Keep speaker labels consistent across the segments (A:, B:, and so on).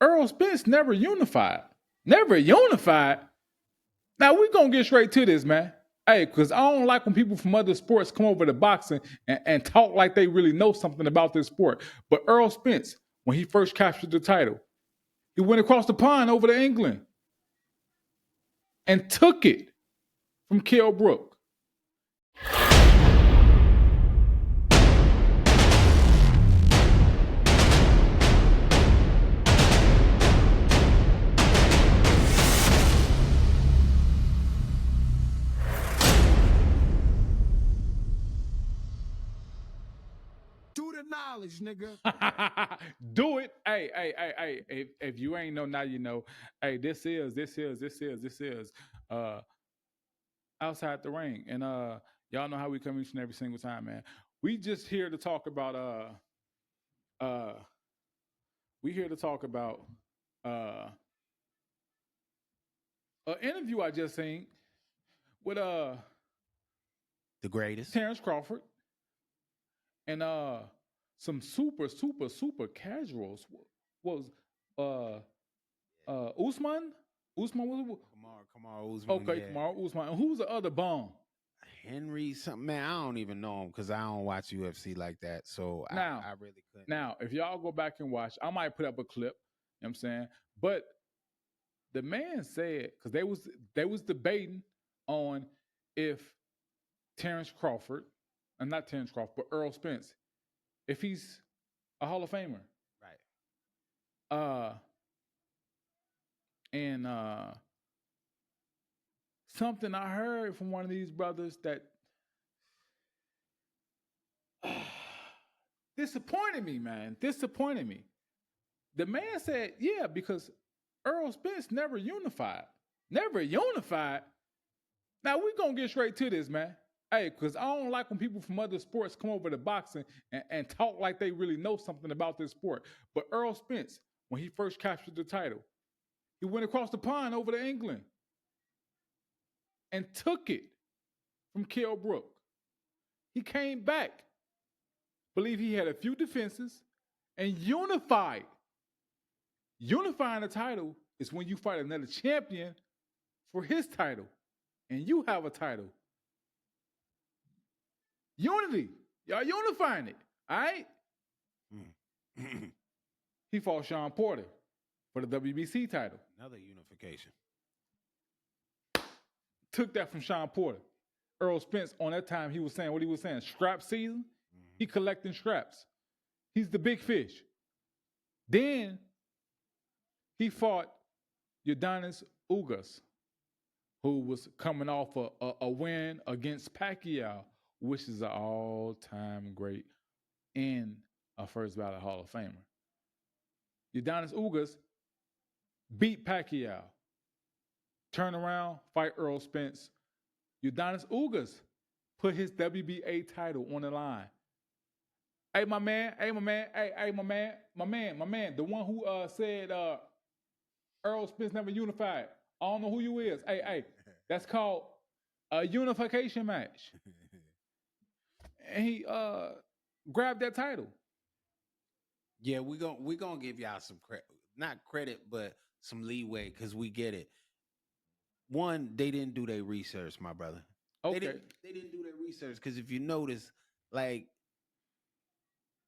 A: Errol Spence never unified. Never unified. Now we're gonna get straight to this, man. Hey, because I don't like when people from other sports come over to boxing and talk like they really know something about this sport. But Errol Spence, when he first captured the title, he went across the pond over to England and took it from Kell Brook.
B: Do the knowledge, nigga.
A: Do it. Hey. If you ain't know, now you know. Hey, this is outside the ring. And y'all know how we come each and every single time, man. We just here to talk about uh we here to talk about uh an interview I just seen with
B: The greatest.
A: Terrence Crawford and some super casuals was uh Usman. Usman was
B: Kamar Usman.
A: okay.
B: Yeah.
A: Kamar Usman. And who's the other bomb?
B: Henry something, man. I don't even know him because I don't watch UFC like that. So
A: Now,
B: I really couldn't.
A: Now, if y'all go back and watch, I might put up a clip. You know what I'm saying? But the man said, because they was debating on if Terrence Crawford, and not Terrence Crawford, but Errol Spence, if he's a Hall of Famer.
B: Right.
A: And something I heard from one of these brothers that disappointed me, man. Disappointed me. The man said, yeah, because Errol Spence never unified. Never unified. Now we're gonna get straight to this, man. Hey, because I don't like when people from other sports come over to boxing and talk like they really know something about this sport. But Errol Spence, when he first captured the title, he went across the pond over to England and took it from Kell Brook. He came back, believe he had a few defenses, and unified. Unifying the title is when you fight another champion for his title, and you have a title. Unity. Y'all unifying it. All right? He fought Sean Porter for the WBC title.
B: Another unification.
A: Took that from Sean Porter. Errol Spence, on that time, he was saying what he was saying. Scrap season. He collecting scraps. He's the big fish. Then he fought Udonis Ugas, who was coming off a win against Pacquiao, which is an all-time great and a first ballot Hall of Famer. Udonis Ugas beat Pacquiao. Turn around, fight Errol Spence. Udonis Ugas put his WBA title on the line. Hey, my man. The one who said Errol Spence never unified. I don't know who you is. Hey, that's called a unification match. And he grabbed that title.
B: Yeah, we gonna give y'all some credit, not credit, but some leeway because we get it. One, they didn't do their research, my brother.
A: Okay.
B: They didn't do their research because if you notice, like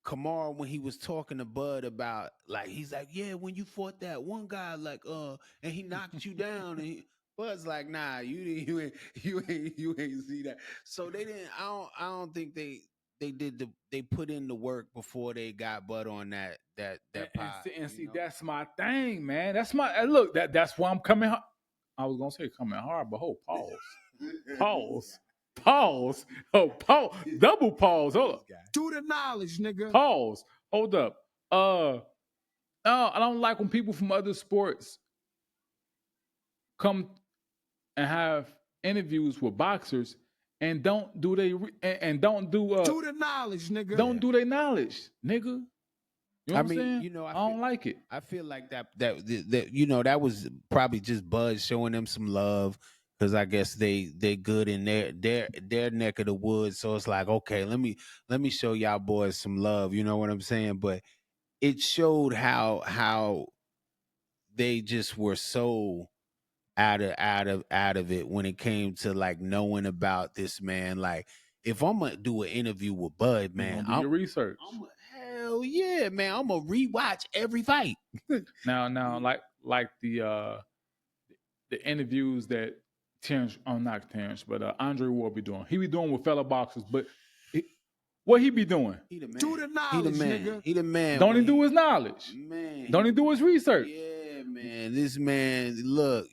B: Kamar, when he was talking to Bud about, like, he's like, yeah, when you fought that one guy, like, and he knocked you down, and Bud's like, nah, you ain't see that. So they didn't. I don't think they they put in the work before they got Bud on that pod.
A: And see, that's my thing, man. That's my look. That's why I'm coming. I was gonna say coming hard, but hold, pause. Oh, pause. Double pause. Hold up.
B: Do the knowledge, nigga.
A: Pause. Hold up. I don't like when people from other sports come and have interviews with boxers and don't do
B: do the knowledge, nigga.
A: Don't do their knowledge, nigga. You know what I'm saying?
B: You know,
A: I don't like it.
B: I feel like that you know, that was probably just Bud showing them some love because I guess they good in their neck of the woods. So it's like, okay, let me show y'all boys some love. You know what I'm saying? But it showed how they just were so out of it when it came to like knowing about this man. Like, if I'm gonna do an interview with Bud,
A: You're
B: man,
A: gonna do your research.
B: hell yeah, man, I'm gonna rewatch every fight.
A: Now, like the interviews that Terrence, not Terrence, but Andre will be doing. He be doing with fellow boxers, but what he be doing?
B: He the man.
C: Do the knowledge,
B: he the man.
C: nigga.
B: He the man.
A: Don't he do his knowledge?
B: Man,
A: Don't he do his research?
B: Yeah, man. This man, look,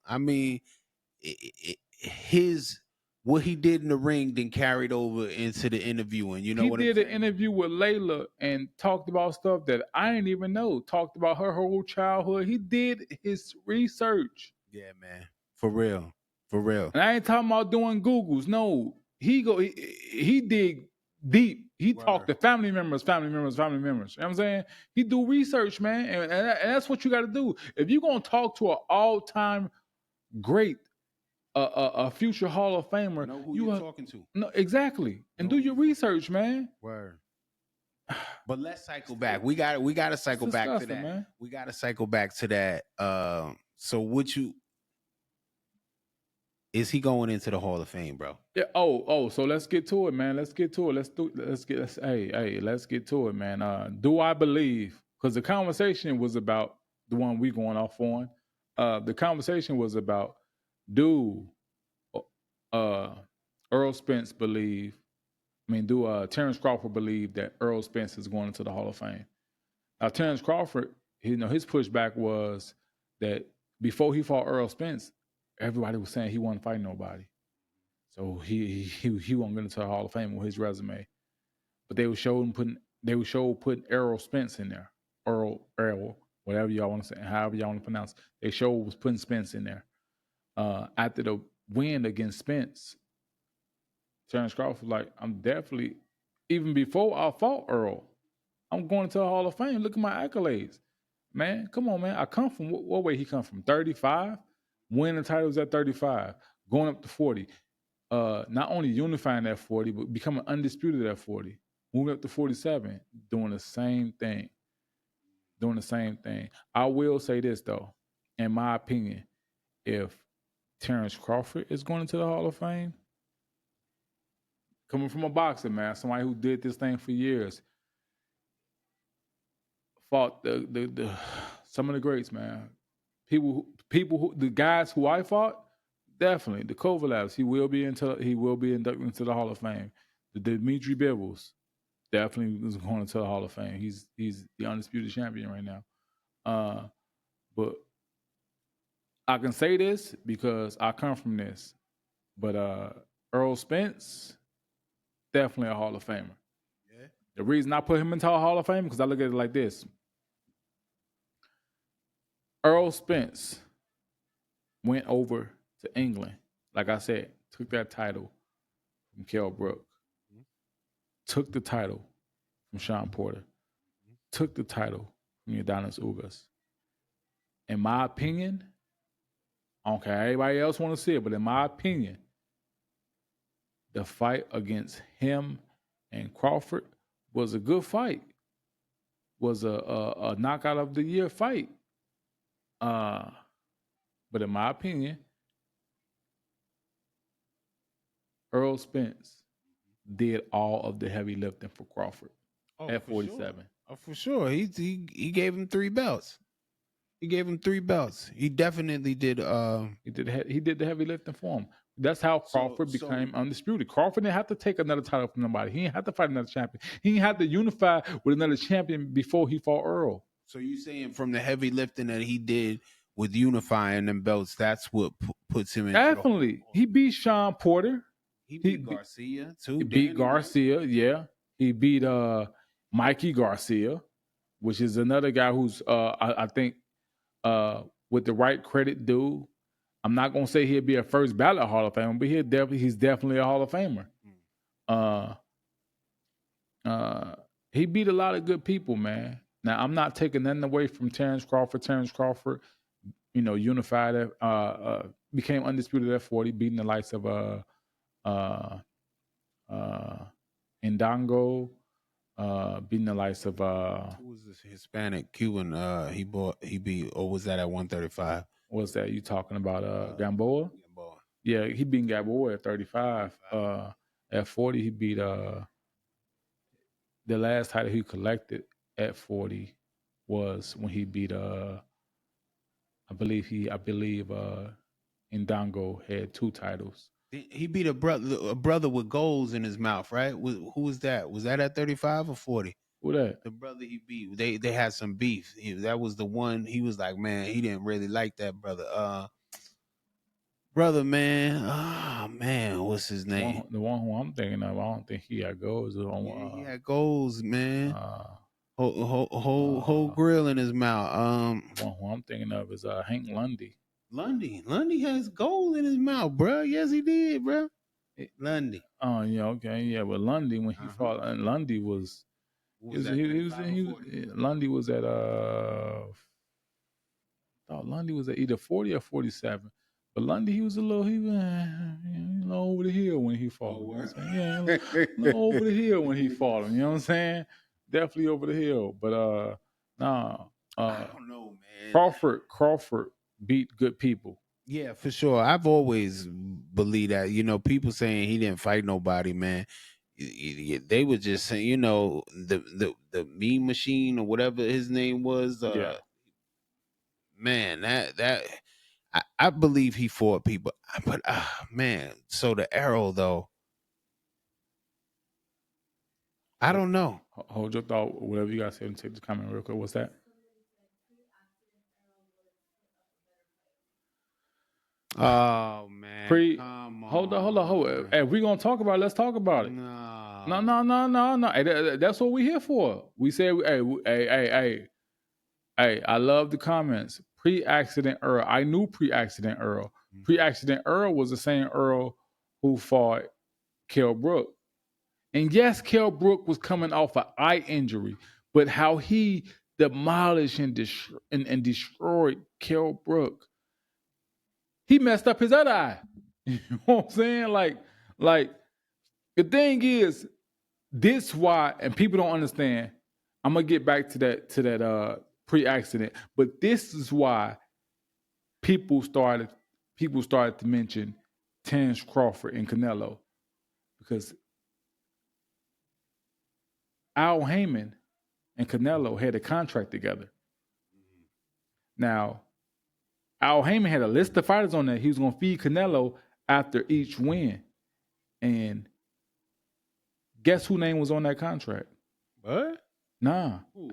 B: I mean, his what he did in the ring then carried over into the interview, and you know
A: He
B: what
A: did
B: I'm
A: an
B: saying?
A: interview with Layla and talked about stuff that I didn't even know. Talked about her whole childhood. He did his research.
B: Yeah, man. For real. For real.
A: And I ain't talking about doing Googles. No, he dig deep. He talked to family members. You know what I'm saying? He do research, man, and that's what you got to do. If you're gonna talk to an all-time great, a future Hall of Famer,
B: Know who you're talking to.
A: No, exactly, and do your research, man.
B: Word. But let's cycle back. We got to cycle back to that.
A: Man.
B: We got to cycle back to that. So is he going into the Hall of Fame, bro?
A: Yeah. So let's get to it, man. Let's get to it. Let's get to it, man. Do I believe? Because the conversation was about the one we going off on. The conversation was about do Errol Spence believe? Do Terrence Crawford believe that Errol Spence is going into the Hall of Fame? Now, Terrence Crawford, his pushback was that before he fought Errol Spence, everybody was saying he wasn't fighting nobody. So he won't get into the Hall of Fame with his resume. But they would show putting Errol Spence in there. Errol, whatever y'all want to say, however y'all want to pronounce. They was putting Spence in there. After the win against Spence, Terrence Crawford was like, I'm definitely, even before I fought Errol, I'm going to the Hall of Fame. Look at my accolades. Man, come on, man. I come from, what way he come from? 35? Winning titles at 35. Going up to 40. Not only unifying at 40, but becoming undisputed at 40. Moving up to 47. Doing the same thing. I will say this, though. In my opinion, if Terrence Crawford is going into the Hall of Fame, coming from a boxer, man, somebody who did this thing for years, fought the some of the greats, man. The guys who I fought, definitely the Kovalevs. He will be inducted into the Hall of Fame. The Dmitry Bivens definitely is going into the Hall of Fame. He's the undisputed champion right now. But I can say this because I come from this. But Errol Spence, definitely a Hall of Famer. Yeah. The reason I put him into a Hall of Fame because I look at it like this. Errol Spence went over to England, like I said, took that title from Kell Brook, took the title from Sean Porter, took the title from Adonis Ugas. In my opinion, I don't care how anybody else want to see it, but in my opinion, the fight against him and Crawford was a good fight. Was a knockout of the year fight. But in my opinion, Errol Spence did all of the heavy lifting for Crawford at 47.
B: Sure. Oh, for sure. He gave him 3 belts. He gave him 3 belts. He definitely did.
A: He did the heavy lifting for him. That's how Crawford became undisputed. Crawford didn't have to take another title from nobody. He didn't have to fight another champion. He didn't have to unify with another champion before he fought Earl.
B: So you saying from the heavy lifting that he did with unifying them belts, that's what puts him in.
A: Definitely. He beat Sean Porter.
B: He beat Garcia too.
A: He beat Garcia, yeah. He beat Mikey Garcia, which is another guy who's I think with the right credit due. I'm not gonna say he'll be a first ballot Hall of Famer, but he's definitely a Hall of Famer. He beat a lot of good people, man. Now I'm not taking nothing away from Terrence Crawford. Terrence Crawford, unified became undisputed at 40, beating the likes of Ndango, beating the likes of
B: Who was this Hispanic Cuban? He beat, or was that at 135?
A: what's that you talking about? Gamboa?
B: Gamboa.
A: Yeah, he beat Gamboa at 35. At 40, he beat the last title he collected at 40 was when he beat I believe Ndango had 2 titles.
B: He beat a brother with goals in his mouth, right? Who was that? Was that at 35 or 40?
A: Who that?
B: The brother he beat, they had some beef. That was the one. He was like, man, he didn't really like that brother, man. Oh man, what's his name?
A: The one who I'm thinking of, I don't think he had goals.
B: Yeah, he had goals, man.
A: Uh,
B: Whole grill in his mouth.
A: the one who I'm thinking of is Hank Lundy.
B: Lundy has gold in his mouth, bro. Yes, he did, bro. Lundy.
A: Oh yeah, okay, yeah. But Lundy, when he fought, and Lundy Lundy was at thought Lundy was at either 40 or 47. But Lundy, he was a little over the hill when he fought him. You know what I'm saying? Yeah, a little over the hill when he fought him. You know what I'm saying? Definitely over the hill. But nah.
B: I don't know, man.
A: Crawford beat good people.
B: Yeah, for sure. I've always believed that. You know, people saying he didn't fight nobody, man. They were just saying, you know, the meme machine or whatever his name was. Man, that I believe he fought people, but man. So the Errol though, I don't know.
A: Hold your thought. Whatever you guys say, and take the comment real quick. What's that?
B: Oh man.
A: Hold on. Hey, if we're gonna talk about it, let's talk about it. No. Hey, that's what we're here for. We say, hey. I love the comments. Pre-accident Earl. I knew pre-accident Earl.
B: Mm-hmm.
A: Pre-accident Earl was the same Earl who fought Kell Brook. And yes, Kell Brook was coming off an eye injury, but how he demolished and destroyed Kell Brook. He messed up his other eye. You know what I'm saying? Like the thing is, this why, and people don't understand. I'm gonna get back to that pre-accident, but this is why people started to mention Terence Crawford and Canelo, because Al Heyman and Canelo had a contract together. Now, Al Heyman had a list of fighters on there. He was going to feed Canelo after each win. And guess whose name was on that contract?
B: Bud?
A: Nah.
B: Who?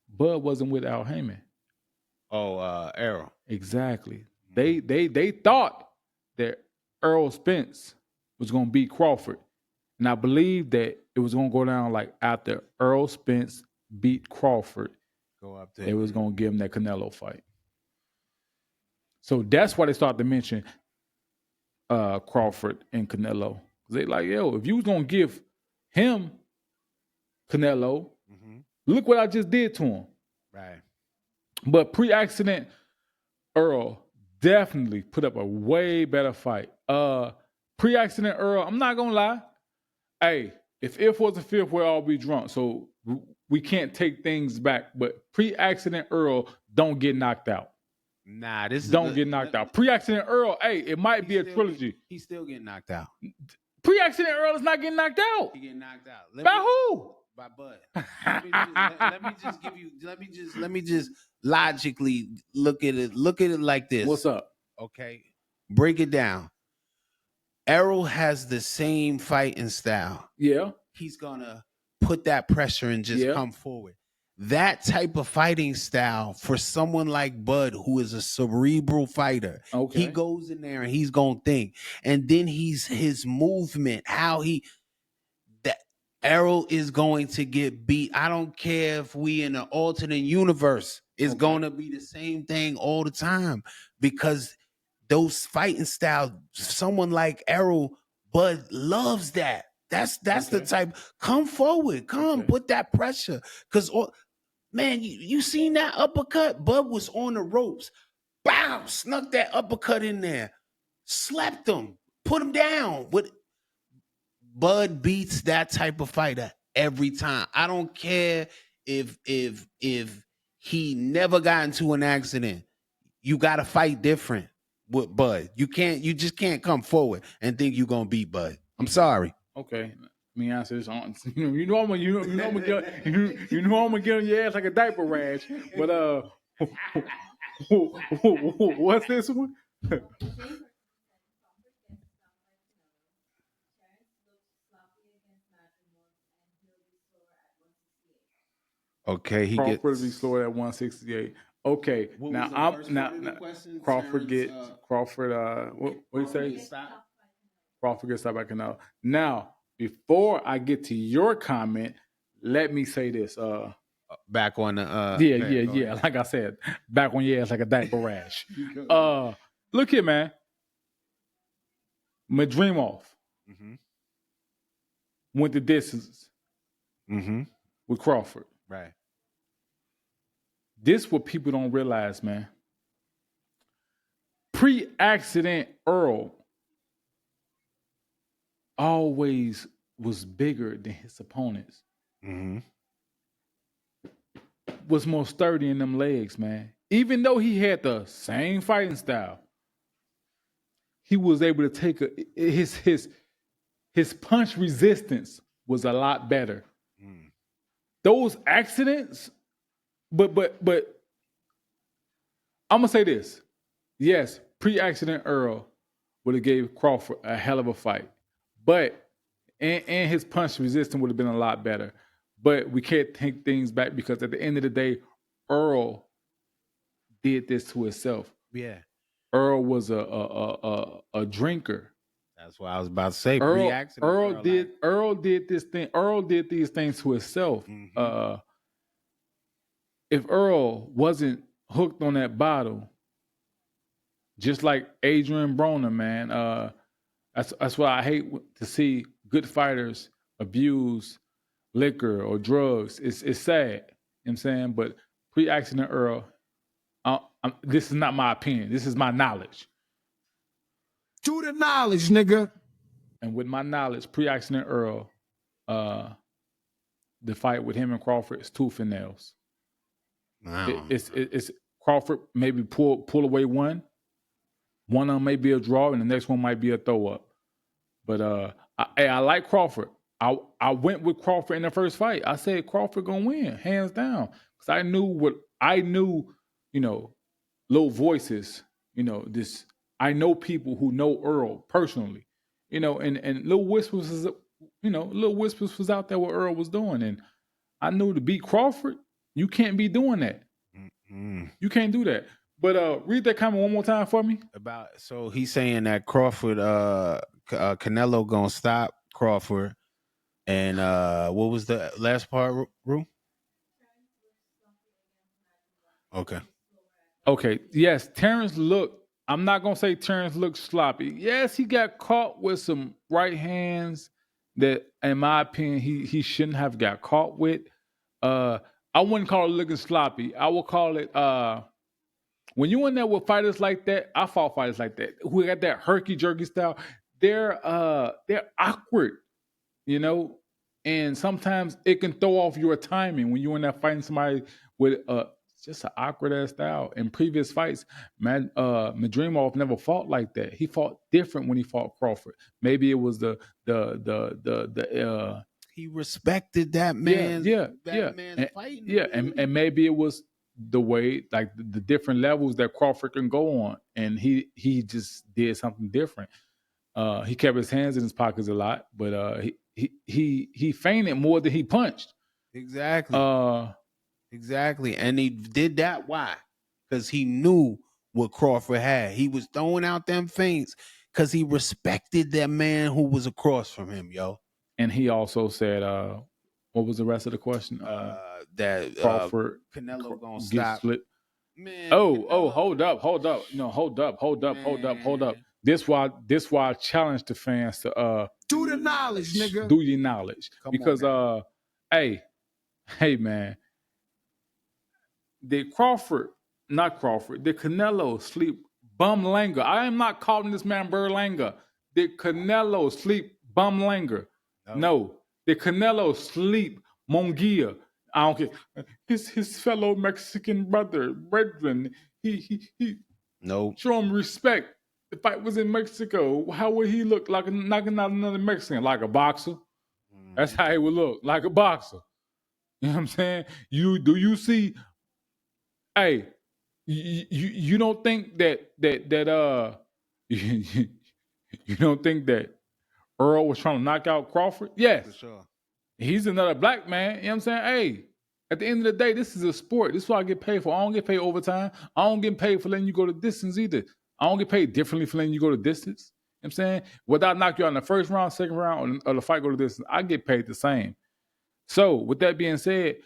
A: Bud wasn't with Al Heyman.
B: Oh, Errol.
A: Exactly. They thought that Errol Spence was going to beat Crawford. And I believe that it was going to go down like after Errol Spence beat Crawford, they was going to give him that Canelo fight. So that's why they started to mention Crawford and Canelo. They like, yo, if you was going to give him Canelo, look what I just did to him.
B: Right.
A: But pre-accident Earl definitely put up a way better fight. Pre-accident Earl, I'm not going to lie. Hey, if was the fifth, we'll all be drunk. So we can't take things back. But pre-accident Earl don't get knocked out.
B: Nah,
A: get knocked out. Pre-accident Earl, hey, it might be a trilogy.
B: He's still getting knocked out.
A: Pre-accident Earl is not getting knocked out.
B: He getting knocked out.
A: By who?
B: By Bud. Let me just logically look at it like this.
A: What's up?
B: Okay. Break it down. Errol has the same fighting style.
A: Yeah.
B: He's gonna put that pressure and just come forward. That type of fighting style for someone like Bud, who is a cerebral fighter, he goes in there and he's gonna think, and then his movement, that Errol is going to get beat. I don't care if we in an alternate universe, it's going to be the same thing all the time, because those fighting styles, someone like Errol, Bud loves that. That's the type. Come forward, put that pressure, because man, you seen that uppercut? Bud was on the ropes. Bow, snuck that uppercut in there. Slept him. Put him down. Bud beats that type of fighter every time. I don't care if he never got into an accident. You got to fight different with Bud. You just can't come forward and think you're gonna beat Bud. I'm sorry.
A: Okay. Me answer this on. You know I'm gonna get you know I'm gonna get on your ass like a diaper rash. But what's this one?
B: Okay, he
A: Crawford
B: gets.
A: be slower at 168. Okay,
B: What
A: now
B: was the
A: I'm
B: first
A: now,
B: part of the
A: now
B: question?
A: Crawford
B: Terrence,
A: get Crawford. What you say?
B: stop.
A: Crawford gets stopped by Canelo. Now, before I get to your comment, let me say this.
B: Back on the
A: Yeah,
B: go ahead,
A: yeah,
B: go
A: yeah.
B: ahead.
A: Like I said, back on your ass like a diaper rash.
B: Go ahead.
A: Look here, man. Madrimov
B: Mhm.
A: went the distance
B: Mhm.
A: with Crawford.
B: Right.
A: This what people don't realize, man. Pre-accident Earl always was bigger than his opponents.
B: Mhm.
A: Was more sturdy in them legs, man. Even though he had the same fighting style, he was able to take his punch resistance was a lot better.
B: Mm.
A: Those accidents, but I'm gonna say this. Yes, pre-accident Earl would have gave Crawford a hell of a fight, but and his punch resistance would have been a lot better. But we can't take things back because at the end of the day, Earl did this to himself.
B: Yeah.
A: Earl was a drinker.
B: That's what I was about to say.
A: Earl
B: Pre-accident.
A: Earl did Earl did this thing. Earl did these things to himself.
B: Mhm.
A: If Earl wasn't hooked on that bottle, just like Adrian Broner, man, that's why I hate to see good fighters abuse liquor or drugs. It's sad. You know what I'm saying? But pre-accident Earl, this is not my opinion. This is my knowledge.
C: To the knowledge, nigga.
A: And with my knowledge, pre-accident Earl, uh, the fight with him and Crawford is tooth and nails.
B: Wow.
A: It's Crawford maybe pull away one of them may be a draw, and the next one might be a throw up. But I like Crawford. I went with Crawford in the first fight. I said Crawford gonna win, hands down, because I knew, you know, little voices, this. I know people who know Earl personally, and little whispers was out there what Earl was doing, and I knew to beat Crawford, you can't be doing that.
B: Mm.
A: You can't do that. But read that comment one more time for me.
B: So he's saying that Crawford, Canelo gonna stop Crawford, and what was the last part, Rue? Okay.
A: Okay, yes, Terrence looked. I'm not gonna say Terrence looked sloppy. Yes, he got caught with some right hands that, in my opinion, he shouldn't have got caught with. Uh, I wouldn't call it looking sloppy. I would call it when you in there with fighters like that. I fought fighters like that who got that herky jerky style. They're awkward, you know, and sometimes it can throw off your timing when you're in there fighting somebody with just an awkward ass style. In previous fights, Madrimov never fought like that. He fought different when he fought Crawford. Maybe it was the
B: He respected that man.
A: yeah,
B: Man fighting.
A: yeah, and maybe it was the way, like the different levels that Crawford can go on, and he just did something different. He kept his hands in his pockets a lot, but he feinted more than he punched.
B: Exactly.
A: Uh,
B: Exactly. And he did that. Why? Because he knew what Crawford had. He was throwing out them feints because he respected that man who was across from him, yo.
A: and he also said, what was the rest of the question?
B: That
A: Crawford
B: Canelo gonna
A: gets
B: stop.
A: split.
B: Man,
A: Oh, hold up. No, hold up. This why I challenge the fans to
C: Do the knowledge, nigga.
A: do your knowledge.
B: Come
A: Because
B: on
A: hey man, did Canelo sleep bum Langer? I am not calling this man Berlanga. Did Canelo sleep bum Langer? No. Did Canelo sleep Mongia? I don't care. His fellow Mexican brethren. He
B: Nope.
A: show him respect. The fight was in Mexico. How would he look like knocking out another Mexican? Like a boxer? That's how he would look, like a boxer. You know what I'm saying? You see? Hey, you don't think that you don't think that Earl was trying to knock out Crawford? Yes.
B: For sure.
A: He's another black man. You know what I'm saying? Hey, at the end of the day, this is a sport. This is what I get paid for. I don't get paid overtime. I don't get paid for letting you go to distance either. I don't get paid differently for letting you go to distance. You know what I'm saying? Whether I knock you out in the first round, second round, or the fight go to distance, I get paid the same. So, with that being said,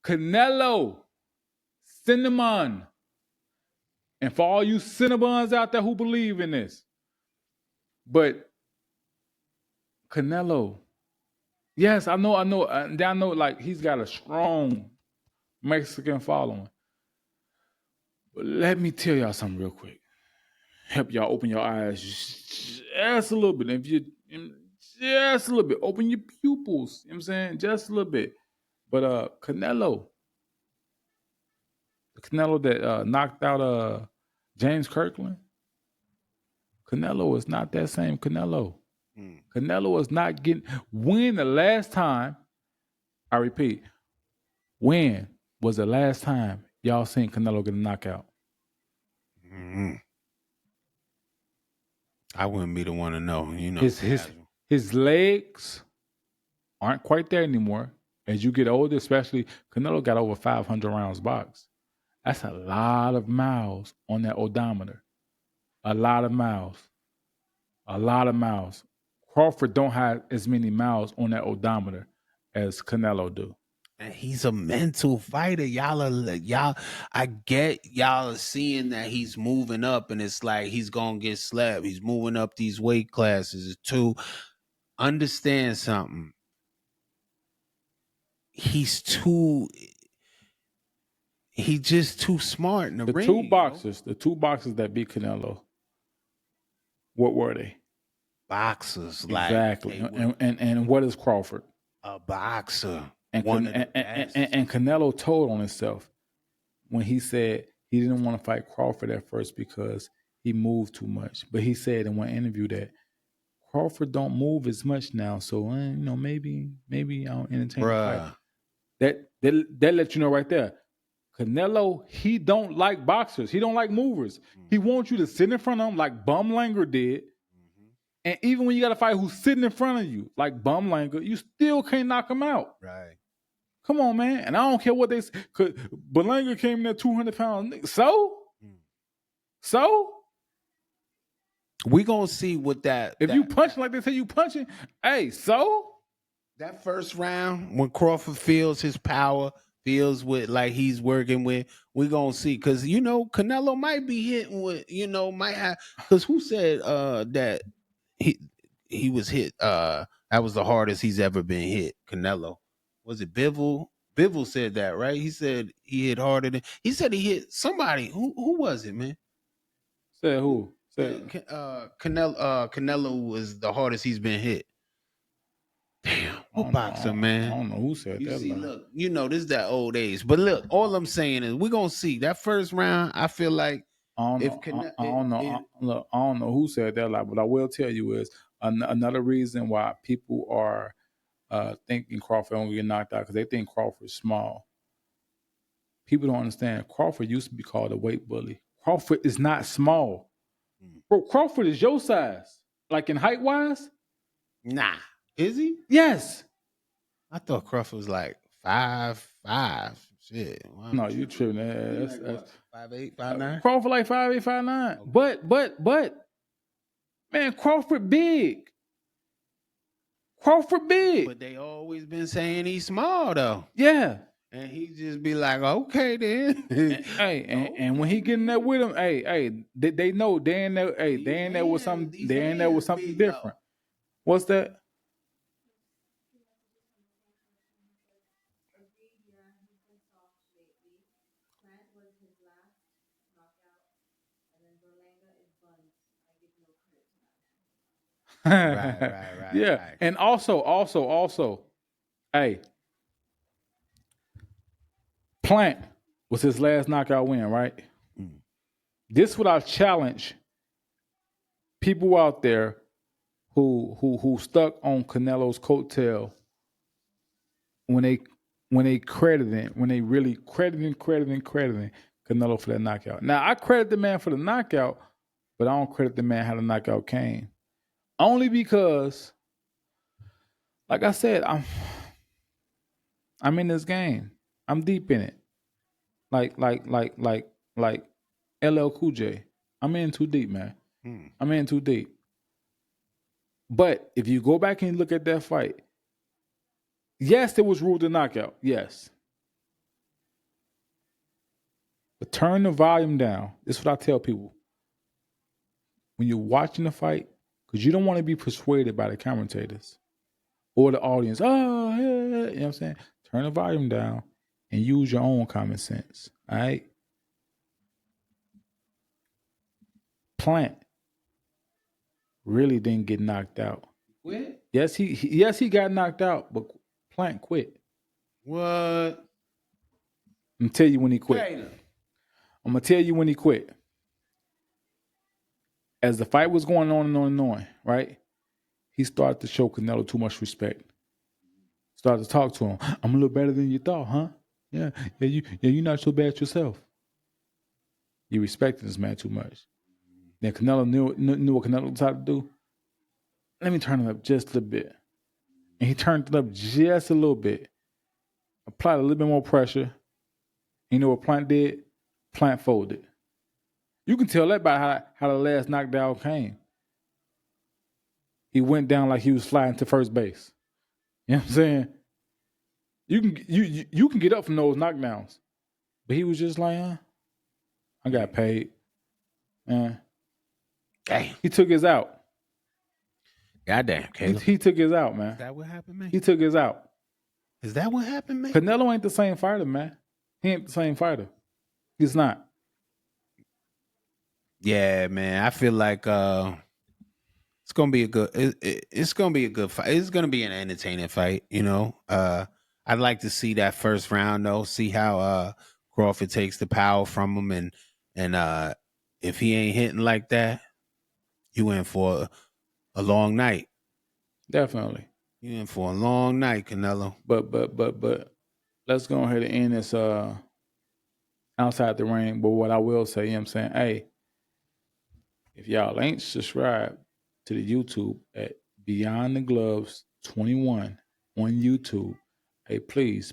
A: Canelo, Cinnamon, and for all you Cinnabons out there who believe in this, but Canelo, yes, I know, like he's got a strong Mexican following. But let me tell y'all something real quick. Help y'all open your eyes just a little bit. If you just a little bit, open your pupils. You know what I'm saying? Just a little bit. But Canelo, the Canelo that knocked out James Kirkland, Canelo is not that same Canelo. Canelo is not getting. When the last time, I repeat, when was the last time y'all seen Canelo get a knockout?
B: I wouldn't be the one to know. You know,
A: his legs aren't quite there anymore. As you get older, especially Canelo got over 500 rounds boxed. That's a lot of miles on that odometer. A lot of miles. A lot of miles. Crawford don't have as many miles on that odometer as Canelo do.
B: And he's a mental fighter. Y'all. I get y'all seeing that he's moving up, and it's like he's gonna get slapped. He's moving up these weight classes. To understand something, he's just too smart in the ring.
A: The two boxers that beat Canelo, what were they?
B: Boxers,
A: exactly. And what is Crawford?
B: A boxer.
A: And Canelo told on himself when he said he didn't want to fight Crawford at first because he moved too much. But he said in one interview that Crawford don't move as much now, so maybe I'll entertain the fight. That let you know right there. Canelo, he don't like boxers. He don't like movers. He wants you to sit in front of him like Bum Langer did. And even when you got a fight who's sitting in front of you, like Bum Langer, you still can't knock him out.
B: Right.
A: Come on, man. And I don't care what they say. Belanger came in at 200 pounds. So?
B: We gonna see what that.
A: If you punch like they say you punching, hey, so?
B: That first round, when Crawford feels his power, feels with like he's working with, we gonna see. Because, Canelo might be hitting with, might have. Because who said that he was hit? That was the hardest he's ever been hit. Canelo. Was it Bivol? Bivol said that, right? He said he hit harder than he said he hit somebody. Who was it, man?
A: Said who?
B: Said Canelo was the hardest he's been hit. Damn, what boxer, man?
A: I don't know who said that.
B: See, look, this is that old age. But look, all I'm saying is we're gonna see that first round. I feel like
A: I don't know who said that, but I will tell you is another reason why people are thinking Crawford won't get knocked out because they think Crawford's small. People don't understand. Crawford used to be called a weight bully. Crawford is not small. Bro, Crawford is your size. Like in height wise?
B: Nah. Is he?
A: Yes.
B: I thought Crawford was like 5'5". Shit.
A: Wow. No, you tripping. That's
B: 5'8", 5'9".
A: Crawford like 5'8", 5'9". Okay. But man, Crawford big.
B: But they always been saying he's small though.
A: Yeah.
B: And he just be like, okay then.
A: and when he getting there with him, they know they in there. They in there with something. They in there with something different. What's that?
B: Right.
A: Yeah, and also, Hey, Plant was his last knockout win, right?
B: Mm.
A: This would I challenge people out there who stuck on Canelo's coattail when they really crediting Canelo for that knockout. Now I credit the man for the knockout, but I don't credit the man how the knockout came. Only because, like I said, I'm in this game. I'm deep in it. Like LL Cool J. I'm in too deep, man.
B: Mm.
A: I'm in too deep. But if you go back and look at that fight, yes, it was ruled a knockout. Yes. But turn the volume down. This is what I tell people. When you're watching the fight, because you don't want to be persuaded by the commentators or the audience. Oh, yeah, yeah. You know what I'm saying? Turn the volume down and use your own common sense. All right? Plant really didn't get knocked out.
B: Quit?
A: Yes, he got knocked out, but Plant quit.
B: What?
A: I'm gonna tell you when he quit.
B: Dana.
A: I'm gonna tell you when he quit. As the fight was going on and on and on, right? He started to show Canelo too much respect. Started to talk to him. I'm a little better than you thought, huh? Yeah, you're not so bad yourself. You respected this man too much. Then Canelo knew what Canelo was trying to do. Let me turn it up just a little bit. And he turned it up just a little bit. Applied a little bit more pressure. You know what Plant did? Plant folded. You can tell that by how the last knockdown came. He went down like he was flying to first base. You know what I'm saying? You can get up from those knockdowns. But he was just like, I got paid.
B: Damn.
A: He took his out.
B: Goddamn, Caleb.
A: He took his out, man.
B: Is that what happened, man?
A: He took his out.
B: Is that what happened, man?
A: Canelo ain't the same fighter, man. He ain't the same fighter. He's not.
B: Yeah, man. I feel like it's gonna be a good. It's gonna be a good fight. It's gonna be an entertaining fight. You know. I'd like to see that first round though. See how Crawford takes the power from him, and if he ain't hitting like that, you in for a long night.
A: Definitely.
B: You in for a long night, Canelo.
A: But let's go ahead and end this outside the ring. But what I will say, you know what I'm saying, hey, if y'all ain't subscribed to the YouTube at Beyond the Gloves 21 on YouTube, hey, please,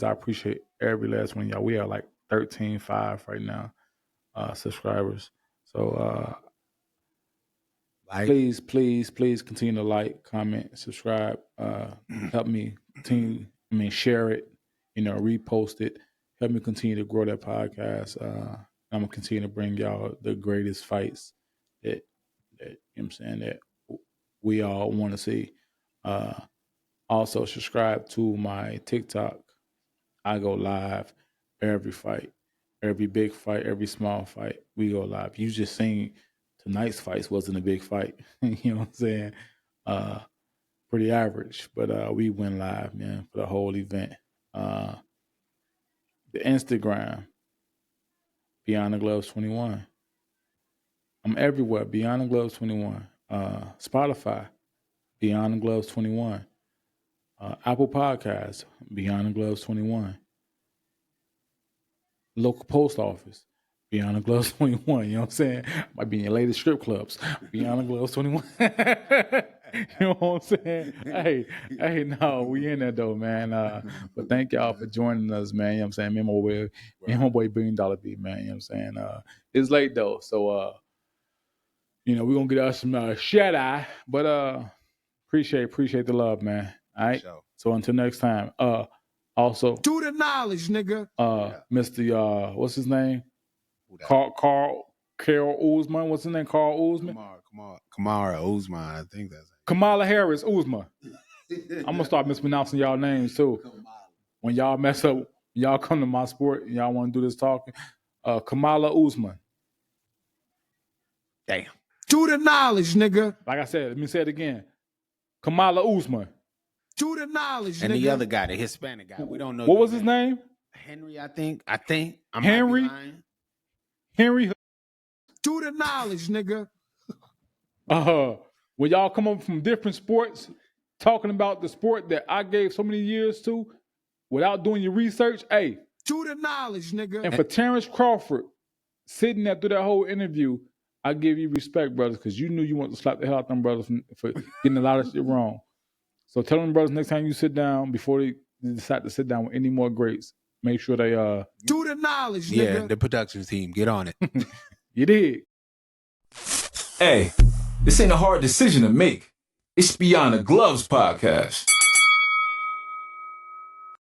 A: I appreciate every last one of y'all. We are like 13.5 right now, subscribers. So please continue to like, comment, subscribe. Help me continue. Share it. Repost it. Help me continue to grow that podcast. I'm gonna continue to bring y'all the greatest fights that you know what I'm saying, that we all want to see. Also subscribe to my TikTok. I go live every fight, every big fight, every small fight. We go live. You just seen tonight's fights wasn't a big fight. You know what I'm saying? Pretty average, but we went live, man, for the whole event. The Instagram, Beyond the Gloves 21. I'm everywhere, Beyond the Gloves 21. Spotify, Beyond the Gloves 21. Apple Podcasts, Beyond the Gloves 21. Local post office, Beyond the Gloves 21. You know what I'm saying? Might be in your latest strip clubs, Beyond the Gloves 21. You know what I'm saying? Hey, no, we in there though, man. But thank y'all for joining us, man. You know what I'm saying? Me and my boy $1 billion beat, man. You know what I'm saying? It's late though, so we're gonna get us some shut eye. But appreciate the love, man. All right.
B: Sure.
A: So until next time. Also
C: Do the knowledge, nigga.
A: Mr. What's his name? Carl Usman. What's his name? Carl Usman?
B: Kamara Usman, I think that's it.
A: Kamala Harris Usman. I'm gonna start mispronouncing y'all names too. When y'all mess up, y'all come to my sport and y'all want to do this talking. Kamala Usman.
B: Damn.
C: Do the knowledge, nigga.
A: Like I said, let me say it again. Kamala Usman.
C: Do the knowledge,
B: And
C: nigga.
B: the other guy, the Hispanic guy, we don't know.
A: What was his name?
B: Henry, I think. I might be
A: Henry?
B: lying.
A: Henry.
C: Do the knowledge, nigga.
A: When y'all come up from different sports, talking about the sport that I gave so many years to, without doing your research, hey.
C: Do the knowledge, nigga.
A: And for Terrence Crawford, sitting there through that whole interview, I give you respect, brothers, because you knew you wanted to slap the hell out of them brothers for getting a lot of shit wrong. So tell them brothers next time you sit down, before they decide to sit down with any more greats, make sure they
C: do the knowledge, nigga.
B: Yeah, the production team, get on it.
A: You dig?
D: Hey, this ain't a hard decision to make. It's Beyond the Gloves podcast.